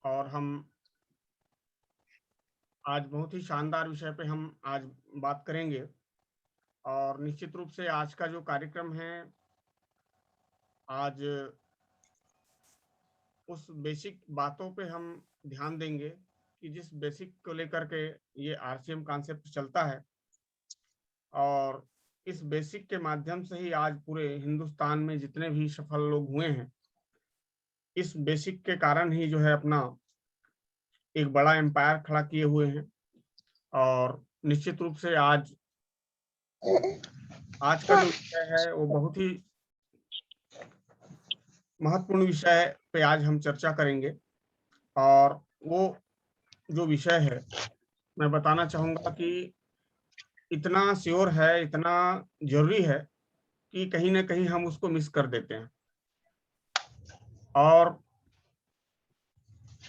और हम आज बहुत ही शानदार विषय पे हम आज बात करेंगे। और निश्चित रूप से आज का जो कार्यक्रम है, आज उस बेसिक बातों पे हम ध्यान देंगे कि जिस बेसिक को लेकर के ये आरसीएम कॉन्सेप्ट चलता है। और इस बेसिक के माध्यम से ही आज पूरे हिंदुस्तान में जितने भी सफल लोग हुए हैं, इस बेसिक के कारण ही जो है अपना एक बड़ा एम्पायर खड़ा किए हुए हैं। और निश्चित रूप से आज का जो विषय है वो बहुत ही महत्वपूर्ण विषय पे आज हम चर्चा करेंगे। और वो जो विषय है, मैं बताना चाहूंगा कि इतना श्योर है, इतना जरूरी है कि कहीं ना कहीं हम उसको मिस कर देते हैं। और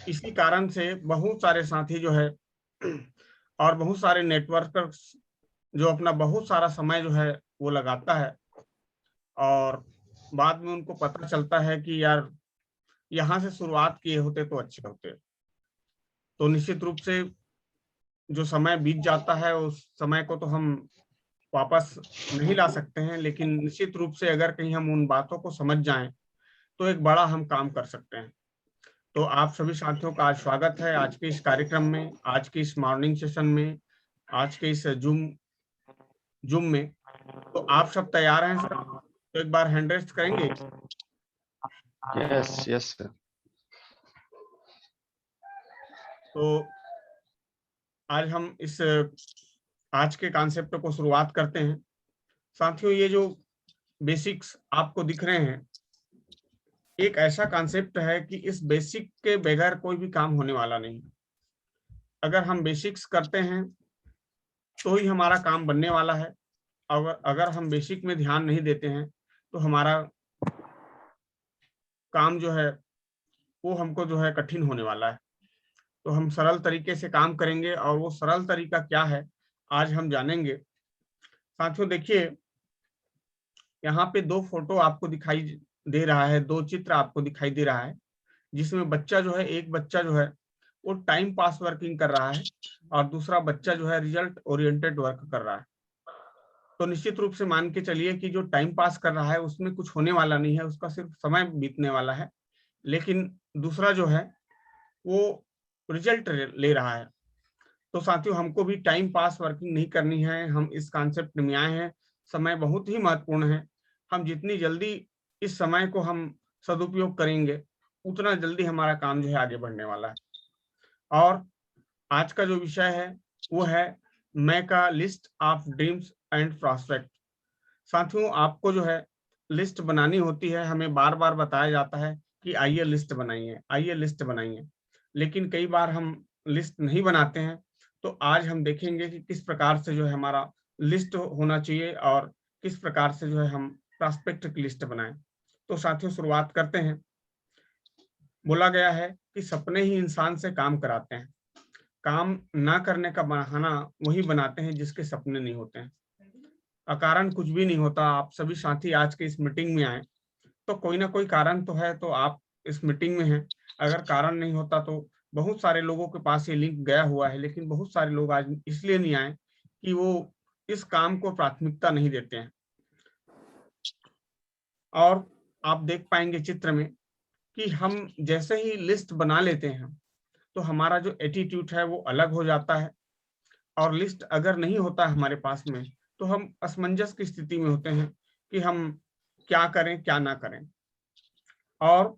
इसी कारण से बहुत सारे साथी जो है और बहुत सारे नेटवर्कर्स जो अपना बहुत सारा समय जो है वो लगाता है, और बाद में उनको पता चलता है कि यार यहाँ से शुरुआत किए होते तो अच्छे होते। तो निश्चित रूप से जो समय बीत जाता है उस समय को तो हम वापस नहीं ला सकते हैं, लेकिन निश्चित रूप से अगर कहीं हम उन बातों को समझ जाएं तो एक बड़ा हम काम कर सकते हैं। तो आप सभी साथियों का आज स्वागत है आज के इस कार्यक्रम में, आज के इस मॉर्निंग सेशन में, आज के इस जूम में। तो आप सब तैयार हैं सर? तो एक बार हैंड रेस्ट करेंगे। Yes sir. तो आज हम इस आज के कॉन्सेप्ट को शुरुआत करते हैं। साथियों, ये जो बेसिक्स आपको दिख रहे हैं, एक ऐसा कॉन्सेप्ट है कि इस बेसिक के बगैर कोई भी काम होने वाला नहीं। अगर हम बेसिक्स करते हैं तो ही हमारा काम बनने वाला है। अगर हम बेसिक में ध्यान नहीं देते हैं तो हमारा काम जो है वो हमको जो है कठिन होने वाला है। तो हम सरल तरीके से काम करेंगे, और वो सरल तरीका क्या है आज हम जानेंगे। साथियों देखिए, यहाँ पे दो फोटो आपको दिखाई दे रहा है, दो चित्र आपको दिखाई दे रहा है, जिसमें बच्चा जो है, एक बच्चा जो है वो टाइम पास वर्किंग कर रहा है, और दूसरा बच्चा जो है रिजल्ट ओरिएंटेड वर्क कर रहा है। तो निश्चित रूप से मान के चलिए कि जो टाइम पास कर रहा है उसमें कुछ होने वाला नहीं है, उसका सिर्फ समय बीतने वाला है। लेकिन दूसरा जो है वो रिजल्ट ले रहा है। तो साथियों, हमको भी टाइम पास वर्किंग नहीं करनी है, हम इस कॉन्सेप्ट में आए हैं। समय बहुत ही महत्वपूर्ण है। हम जितनी जल्दी इस समय को हम सदुपयोग करेंगे, उतना जल्दी हमारा काम जो है आगे बढ़ने वाला है। और आज का जो विषय है वो है make a list of dreams and prospect. साथियों, आपको जो है लिस्ट बनानी होती है। हमें बार बार बताया जाता है कि आइए लिस्ट बनाइए, आइए लिस्ट बनाइए, लेकिन कई बार हम लिस्ट नहीं बनाते हैं। तो आज हम देखेंगे कि किस प्रकार से जो है हमारा लिस्ट होना चाहिए, और किस प्रकार से जो है हम प्रॉस्पेक्ट की लिस्ट बनाएं। तो साथियों, शुरुआत करते हैं। बोला गया है कि सपने ही इंसान से काम कराते हैं, काम ना करने का बहाना वही बनाते हैं जिसके सपने नहीं होते हैं। अकारण कुछ भी नहीं होता। आप सभी साथी आज के इस मीटिंग में आए तो कोई ना कोई कारण तो है, तो आप इस मीटिंग में हैं। अगर कारण नहीं होता तो बहुत सारे लोगों के पास ये लिंक गया हुआ है, लेकिन बहुत सारे लोग आज इसलिए नहीं आए कि वो इस काम को प्राथमिकता नहीं देते हैं। और आप देख पाएंगे चित्र में कि हम जैसे ही लिस्ट बना लेते हैं तो हमारा जो एटीट्यूड है वो अलग हो जाता है। और लिस्ट अगर नहीं होता हमारे पास में तो हम असमंजस की स्थिति में होते हैं कि हम क्या करें क्या ना करें। और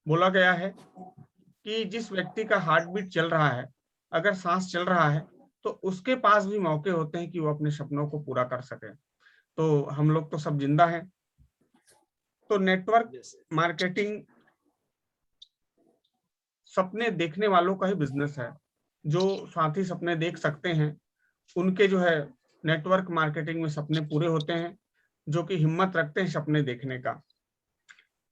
बोला गया है कि जिस व्यक्ति का हार्ट बीट चल रहा है, अगर सांस चल रहा है, तो उसके पास भी मौके होते हैं कि वो अपने सपनों को पूरा कर सके। तो हम लोग तो सब जिंदा हैं। तो नेटवर्क मार्केटिंग सपने देखने वालों का ही बिजनेस है। जो साथी सपने देख सकते हैं उनके जो है नेटवर्क मार्केटिंग में सपने पूरे होते हैं, जो कि हिम्मत रखते हैं सपने देखने का।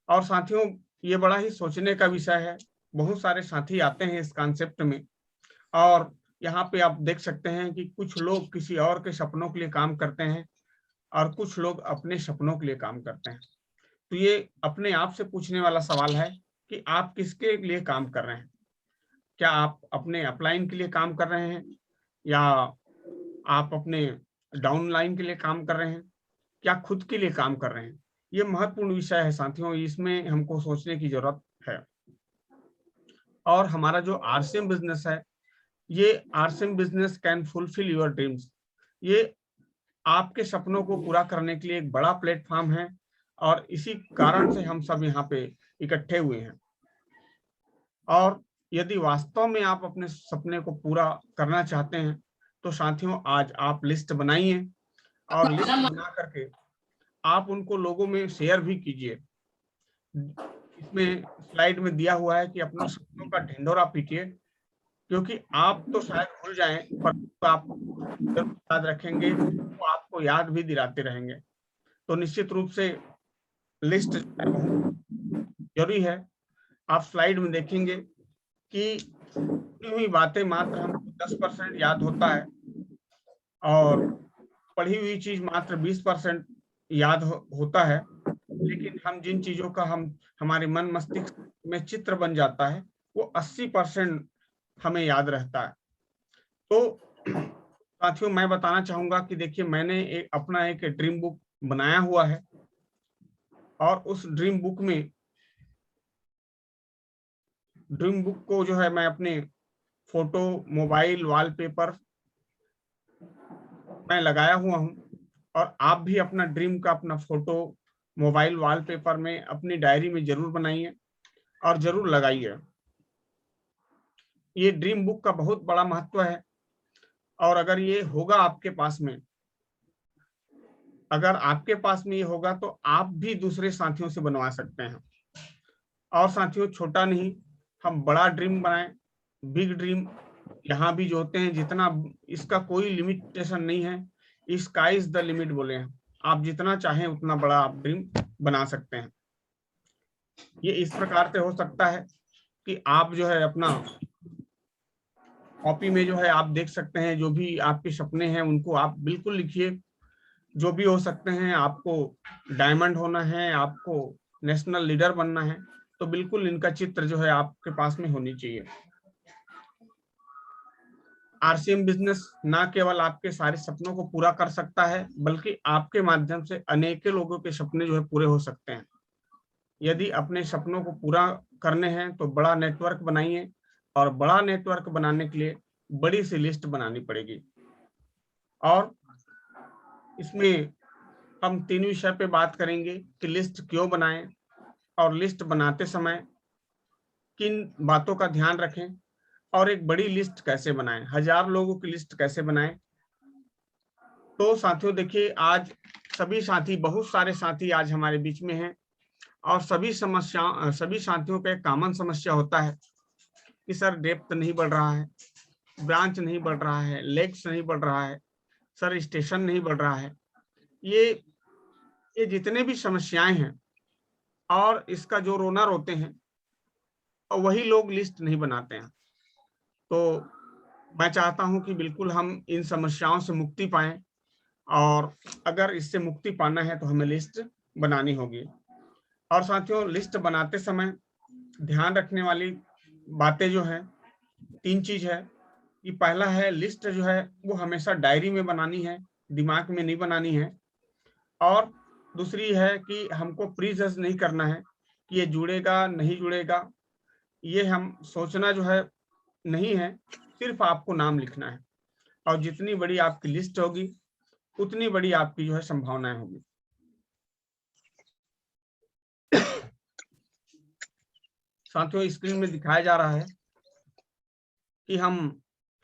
और साथियों, ये बड़ा ही सोचने का विषय है। बहुत सारे साथी आते हैं इस कॉन्सेप्ट में, और यहाँ पे आप देख सकते हैं कि कुछ लोग किसी और के सपनों के लिए काम करते हैं, और कुछ लोग अपने सपनों के लिए काम करते हैं। तो ये अपने आप से पूछने वाला सवाल है कि आप किसके लिए काम कर रहे हैं। क्या आप अपने अपलाइन के लिए काम कर रहे हैं या आप अपने डाउनलाइन के लिए काम कर रहे हैं, क्या खुद के लिए काम कर रहे हैं? ये महत्वपूर्ण विषय है साथियों, इसमें हमको सोचने की जरूरत है। और हमारा जो आरसीएम बिजनेस है, ये RCM business can fulfil your dreams. ये आपके सपनों को पूरा करने के लिए एक बड़ा प्लेटफॉर्म है और इसी कारण से हम सब यहाँ पे इकट्ठे हुए हैं। और यदि वास्तव में आप अपने सपने को पूरा करना चाहते हैं तो साथियों आज आप लिस्ट बनाइए और लिस्ट बना करके आप उनको लोगों में शेयर भी कीजिए। इसमें स्लाइड में दिया हुआ है कि अपने सपनों का ढिंढोरा पीटिए, क्योंकि आप तो शायद भूल जाएं पर आप जरूर याद रखेंगे, तो आपको याद भी दिलाते रहेंगे। तो निश्चित रूप से लिस्ट जरूरी है। आप स्लाइड में देखेंगे कि सुनी हुई बातें मात्र हमको 10% याद होता है और पढ़ी हुई चीज मात्र 20% याद होता है, लेकिन हम जिन चीजों का हमारे मन मस्तिष्क में चित्र बन जाता है वो 80% हमें याद रहता है। तो साथियों मैं बताना चाहूंगा कि देखिए मैंने अपना एक ड्रीम बुक बनाया हुआ है और उस ड्रीम बुक को जो है मैं अपने फोटो मोबाइल वॉलपेपर मैं लगाया हुआ हूँ। और आप भी अपना ड्रीम का अपना फोटो मोबाइल वॉलपेपर में अपनी डायरी में जरूर बनाइए और जरूर लगाइए। ये ड्रीम बुक का बहुत बड़ा महत्व है और अगर ये होगा आपके पास में, अगर आपके पास में ये होगा तो आप भी दूसरे साथियों से बनवा सकते हैं। और साथियों छोटा नहीं, हम बड़ा ड्रीम बनाएं, बिग ड्रीम यहाँ भी जो होते हैं, जितना इसका कोई लिमिटेशन नहीं है, स्काई इज द लिमिट बोले हैं। आप जितना चाहें उतना बड़ा आप ड्रीम बना सकते हैं। ये इस प्रकार से हो सकता है कि आप जो है अपना कॉपी में जो है आप देख सकते हैं, जो भी आपके सपने हैं उनको आप बिल्कुल लिखिए, जो भी हो सकते हैं। आपको डायमंड होना है, आपको नेशनल लीडर बनना है, तो बिल्कुल इनका चित्र जो है आपके पास में होनी चाहिए। आरसीएम बिजनेस ना केवल आपके सारे सपनों को पूरा कर सकता है, बल्कि आपके माध्यम से अनेकों लोगों के सपने जो है पूरे हो सकते हैं। यदि अपने सपनों को पूरा करने हैं तो बड़ा नेटवर्क बनाइए और बड़ा नेटवर्क बनाने के लिए बड़ी सी लिस्ट बनानी पड़ेगी। और इसमें हम 3 विषय पे बात करेंगे कि लिस्ट क्यों बनाएं और लिस्ट बनाते समय किन बातों का ध्यान रखें और एक बड़ी लिस्ट कैसे बनाएं, 1000 लोगों की लिस्ट कैसे बनाएं। तो साथियों देखिए आज सभी साथी, बहुत सारे साथी आज हमारे बीच में हैं और सभी साथियों का एक कॉमन समस्या होता है कि सर डेप्थ नहीं बढ़ रहा है, ब्रांच नहीं बढ़ रहा है, लेग्स नहीं बढ़ रहा है, सर स्टेशन नहीं बढ़ रहा है। ये जितने भी समस्याएं हैं और इसका जो रोना रोते हैं और वही लोग लिस्ट नहीं बनाते हैं। तो मैं चाहता हूं कि बिल्कुल हम इन समस्याओं से मुक्ति पाएं और अगर इससे मुक्ति पाना है तो हमें लिस्ट बनानी होगी। और साथियों लिस्ट बनाते समय ध्यान रखने वाली बातें जो हैं, 3 चीज है कि पहला है लिस्ट जो है वो हमेशा डायरी में बनानी है, दिमाग में नहीं बनानी है। और दूसरी है कि हमको प्रीजज नहीं करना है कि ये जुड़ेगा नहीं जुड़ेगा, ये हम सोचना जो है नहीं है, सिर्फ आपको नाम लिखना है और जितनी बड़ी आपकी लिस्ट होगी उतनी बड़ी आपकी जो है संभावनाएं होगी। साथियों स्क्रीन में दिखाया जा रहा है कि हम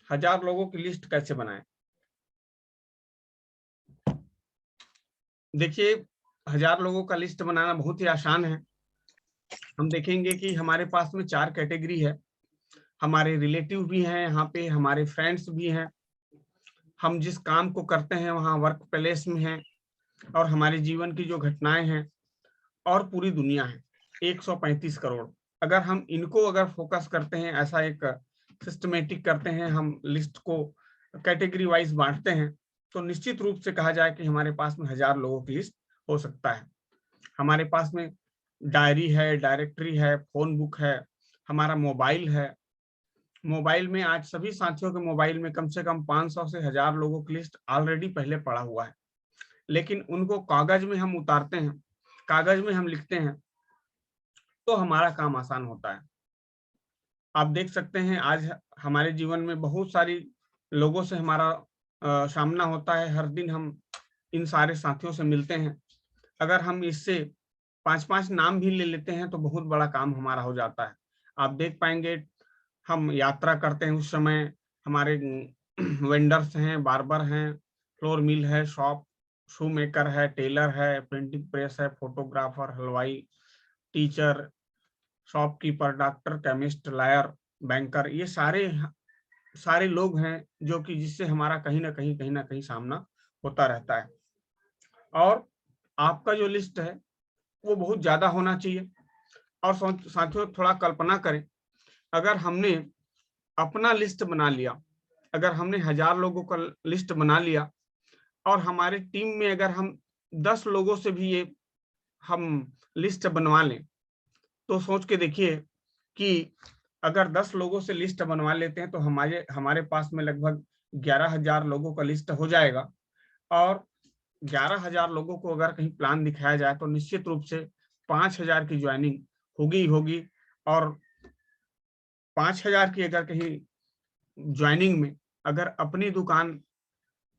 1000 लोगों की लिस्ट कैसे बनाएं। देखिए 1000 लोगों का लिस्ट बनाना बहुत ही आसान है। हम देखेंगे कि हमारे पास में 4 कैटेगरी है, हमारे रिलेटिव भी हैं, यहाँ पे हमारे फ्रेंड्स भी हैं, हम जिस काम को करते हैं वहाँ वर्क प्लेस में हैं, और हमारे जीवन की जो घटनाएं हैं और पूरी दुनिया है 135 करोड़। अगर हम इनको अगर फोकस करते हैं, ऐसा एक सिस्टमेटिक करते हैं, हम लिस्ट को कैटेगरी वाइज बांटते हैं, तो निश्चित रूप से कहा जाए कि हमारे पास में 1000 लोगों की लिस्ट हो सकता है। हमारे पास में डायरी है, डायरेक्टरी है, फोन बुक है, हमारा मोबाइल है, मोबाइल में आज सभी साथियों के मोबाइल में कम से कम 500 से 1000 लोगों की लिस्ट ऑलरेडी पहले पड़ा हुआ है, लेकिन उनको कागज में हम उतारते हैं, कागज में हम लिखते हैं, तो हमारा काम आसान होता है। आप देख सकते हैं आज हमारे जीवन में बहुत सारी लोगों से हमारा सामना होता है, हर दिन हम इन सारे साथियों से मिलते हैं। अगर हम इससे 5-5 नाम भी ले लेते हैं तो बहुत बड़ा काम हमारा हो जाता है। आप देख पाएंगे हम यात्रा करते हैं उस समय हमारे वेंडर्स हैं, बार्बर हैं, फ्लोर मिल है, शॉप शू मेकर है, टेलर है, प्रिंटिंग प्रेस है, फोटोग्राफर, हलवाई, teacher, shopkeeper, doctor, chemist, lawyer, banker, ये सारे सारे लोग हैं जो कि जिससे हमारा कहीं ना कहीं सामना होता रहता है। और आपका जो लिस्ट है वो बहुत ज्यादा होना चाहिए। और साथियों थोड़ा कल्पना करें, अगर हमने अपना लिस्ट बना लिया, अगर हमने 1000 लोगों का लिस्ट बना लिया और हमारे टीम में अगर हम 10 लोगों से भी ये हम लिस्ट बनवा लें, तो सोच के देखिए कि अगर 10 लोगों से लिस्ट बनवा लेते हैं तो हमारे हमारे पास में लगभग 11,000 लोगों का लिस्ट हो जाएगा। और 11,000 लोगों को अगर कहीं प्लान दिखाया जाए तो निश्चित रूप से 5,000 की ज्वाइनिंग होगी ही होगी। और 5,000 की अगर कहीं ज्वाइनिंग में अगर अपनी दुकान,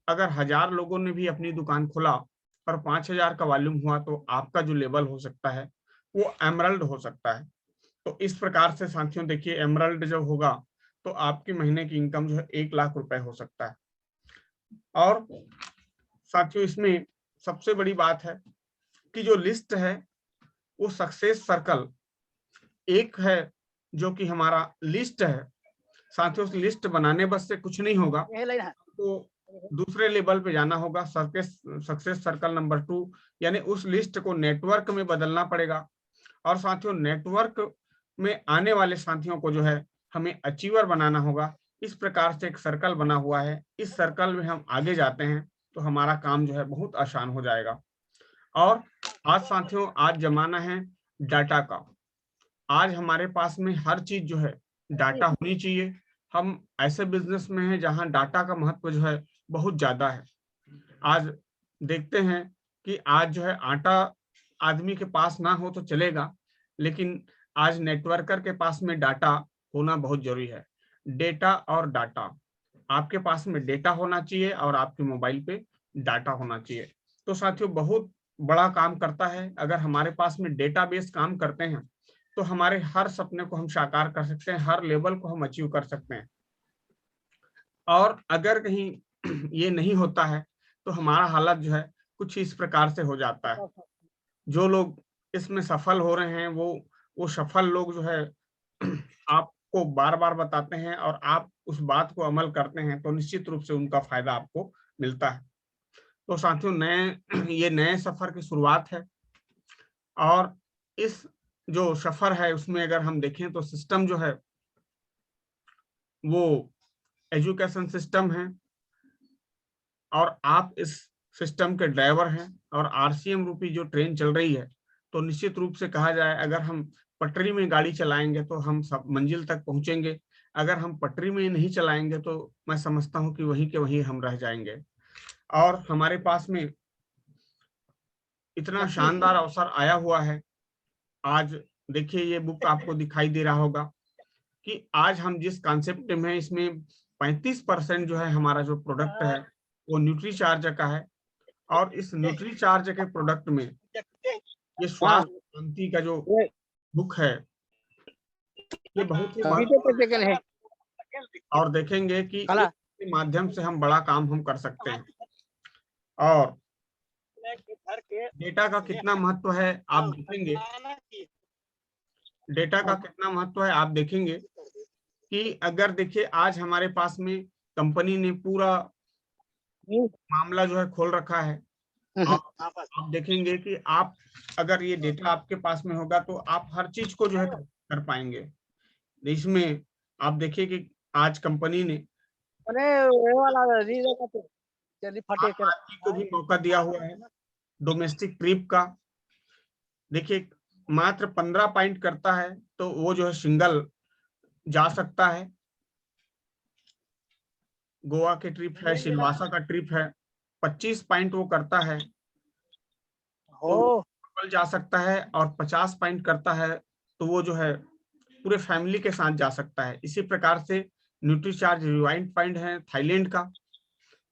अगर 1000 लोगों ने भी अपनी दुकान खोला और 5,000 का वॉल्यूम हुआ, तो आपका जो लेवल हो सकता है वो एमरल्ड हो सकता है। तो इस प्रकार से साथियों देखिए, एमरल्ड जब होगा तो आपकी महीने की इनकम जो है 1,00,000 रुपए हो सकता है। और साथियों इसमें सबसे बड़ी बात है कि जो लिस्ट है वो सक्सेस सर्कल एक है, जो कि हमारा लिस्ट है साथियों। लिस्ट बनाने बस से कुछ नहीं होगा, तो दूसरे लेवल पे जाना होगा, सक्सेस सर्कल नंबर 2, यानी उस लिस्ट को नेटवर्क में बदलना पड़ेगा। और साथियों नेटवर्क में आने वाले साथियों को जो है हमें अचीवर बनाना होगा। इस प्रकार से एक सर्कल बना हुआ है, इस सर्कल में हम आगे जाते हैं तो हमारा काम जो है बहुत आसान हो जाएगा। और आज साथियों, आज जमाना है डाटा का। आज हमारे पास में हर चीज जो है डाटा होनी चाहिए। हम ऐसे बिजनेस में हैं जहां डाटा का महत्व जो है बहुत ज्यादा है। आज देखते हैं कि आज जो है आटा आदमी के पास ना हो तो चलेगा, लेकिन आज नेटवर्कर के पास में डाटा होना बहुत जरूरी है। डेटा और डाटा, आपके पास में डेटा होना चाहिए और आपके मोबाइल पे डाटा होना चाहिए। तो साथियों बहुत बड़ा काम करता है। अगर हमारे पास में डेटाबेस काम करते हैं तो हमारे हर सपने को हम साकार कर सकते हैं, हर लेवल को हम अचीव कर सकते हैं। और अगर कहीं ये नहीं होता है तो हमारा हालत जो है कुछ इस प्रकार से हो जाता है। जो लोग इसमें सफल हो रहे हैं वो सफल लोग जो है आपको बार बार बताते हैं और आप उस बात को अमल करते हैं तो निश्चित रूप से उनका फायदा आपको मिलता है। तो साथियों ये नए सफर की शुरुआत है। और इस जो सफर है उसमें अगर हम देखें तो सिस्टम जो है वो एजुकेशन सिस्टम है और आप इस सिस्टम के ड्राइवर हैं। और आरसीएम रूपी जो ट्रेन चल रही है, तो निश्चित रूप से कहा जाए अगर हम पटरी में गाड़ी चलाएंगे तो हम सब मंजिल तक पहुंचेंगे। अगर हम पटरी में नहीं चलाएंगे तो मैं समझता हूं कि वहीं के वहीं हम रह जाएंगे। और हमारे पास में इतना शानदार अवसर आया हुआ है। आज देखिए ये बुक आपको दिखाई दे रहा होगा कि आज हम जिस कॉन्सेप्ट में हैं इसमें 35% जो है हमारा जो प्रोडक्ट है वो न्यूट्री चार्ज का है। और इस न्यूट्री चार्ज के प्रोडक्ट में ये स्वास्थ्य क्रांति का जो बुक है ये बहुत ही महत्वपूर्ण, और देखेंगे कि इसके माध्यम से हम बड़ा काम हम कर सकते हैं। और डेटा का कितना महत्व है आप देखेंगे, डेटा का कितना महत्व है आप देखेंगे कि अगर देखिए आज हमारे पास में कंपनी ने पूरा मामला जो है खोल रखा है। आप देखेंगे कि आप अगर ये डेटा आपके पास में होगा तो आप हर चीज को जो है कर पाएंगे। इसमें आप देखिए कि आज कंपनी ने को भी मौका दिया हुआ है डोमेस्टिक ट्रिप का। देखिए मात्र 15 पॉइंट करता है तो वो जो है सिंगल जा सकता है। गोवा के ट्रिप है, सिलवासा का ट्रिप है, 25 पॉइंट वो करता है तो कपल जा सकता है, और 50 पॉइंट करता है तो वो जो है पूरे फैमिली के साथ जा सकता है। इसी प्रकार से न्यूट्रीचार्ज रिवाइंड पॉइंट है थाईलैंड का।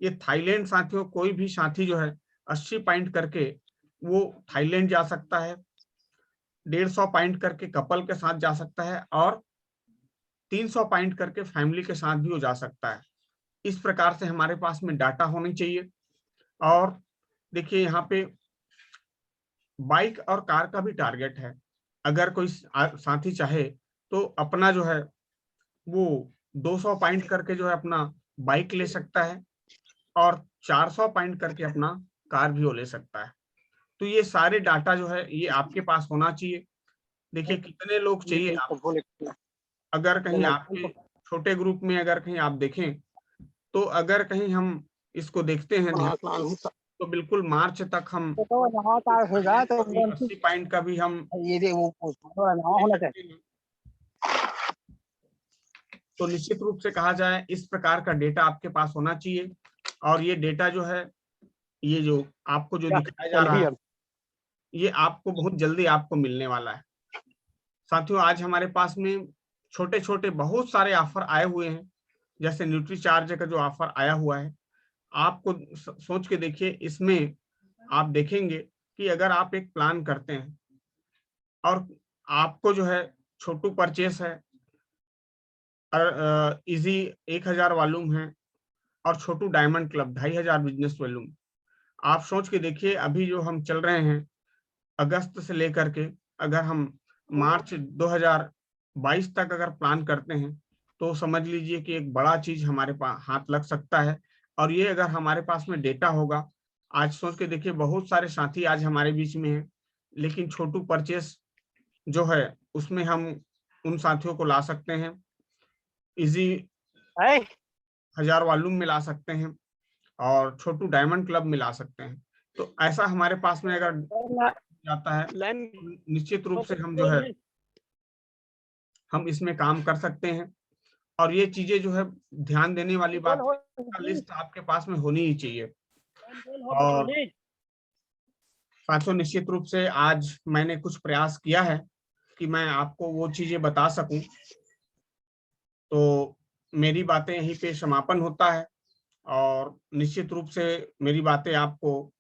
ये थाईलैंड साथियों, कोई भी साथी जो है 80 पॉइंट करके वो थाईलैंड जा सकता है, 150 पॉइंट करके कपल के साथ जा सकता है, और 300 पॉइंट करके फैमिली के साथ भी हो जा सकता है। इस प्रकार से हमारे पास में डाटा होनी चाहिए। और देखिए यहाँ पे बाइक और कार का भी टारगेट है। अगर कोई साथी चाहे तो अपना जो है वो 200 पॉइंट करके जो है अपना बाइक ले सकता है, और 400 पॉइंट करके अपना कार भी वो ले सकता है। तो ये सारे डाटा जो है ये आपके पास होना चाहिए। देखिए कितने लोग चाहिए आपको। अगर कहीं आपके छोटे ग्रुप में अगर कहीं आप देखें तो अगर कहीं हम इसको देखते हैं ध्यान, तो बिल्कुल मार्च तक हम 80 पॉइंट का भी हम तो निश्चित रूप से कहा जाए इस प्रकार का डेटा आपके पास होना चाहिए। और ये डेटा जो है, ये जो आपको जो दिखाया जा रहा है, ये आपको बहुत जल्दी आपको मिलने वाला है। साथियों आज हमारे पास में छोटे छोटे बहुत सारे ऑफर आए हुए हैं। जैसे न्यूट्रीचार्ज का जो ऑफर आया हुआ है, आपको सोच के देखिए, इसमें आप देखेंगे कि अगर आप एक प्लान करते हैं और आपको जो है छोटू परचेस है, इजी 1000 वॉल्यूम है, और छोटू डायमंड क्लब 2500 बिजनेस वॉल्यूम। आप सोच के देखिए, अभी जो हम चल रहे हैं अगस्त से लेकर के, अगर हम मार्च 2022 तक अगर प्लान करते हैं तो समझ लीजिए कि एक बड़ा चीज हमारे पास हाथ लग सकता है। और ये अगर हमारे पास में डेटा होगा, आज सोच के देखिए बहुत सारे साथी आज हमारे बीच में हैं, लेकिन छोटू परचेस जो है उसमें हम उन साथियों को ला सकते हैं, इजी 1000 वॉल्यूम में ला सकते हैं, और छोटू डायमंड क्लब में ला सकते हैं। तो ऐसा हमारे पास में अगर जाता है तो निश्चित रूप से हम जो है हम इसमें काम कर सकते हैं। और ये चीजें जो है ध्यान देने वाली बात है, का लिस्ट आपके पास में होनी ही चाहिए। और साथियों निश्चित रूप से आज मैंने कुछ प्रयास किया है कि मैं आपको वो चीजें बता सकूं। तो मेरी बातें यहीं पे समापन होता है, और निश्चित रूप से मेरी बातें आपको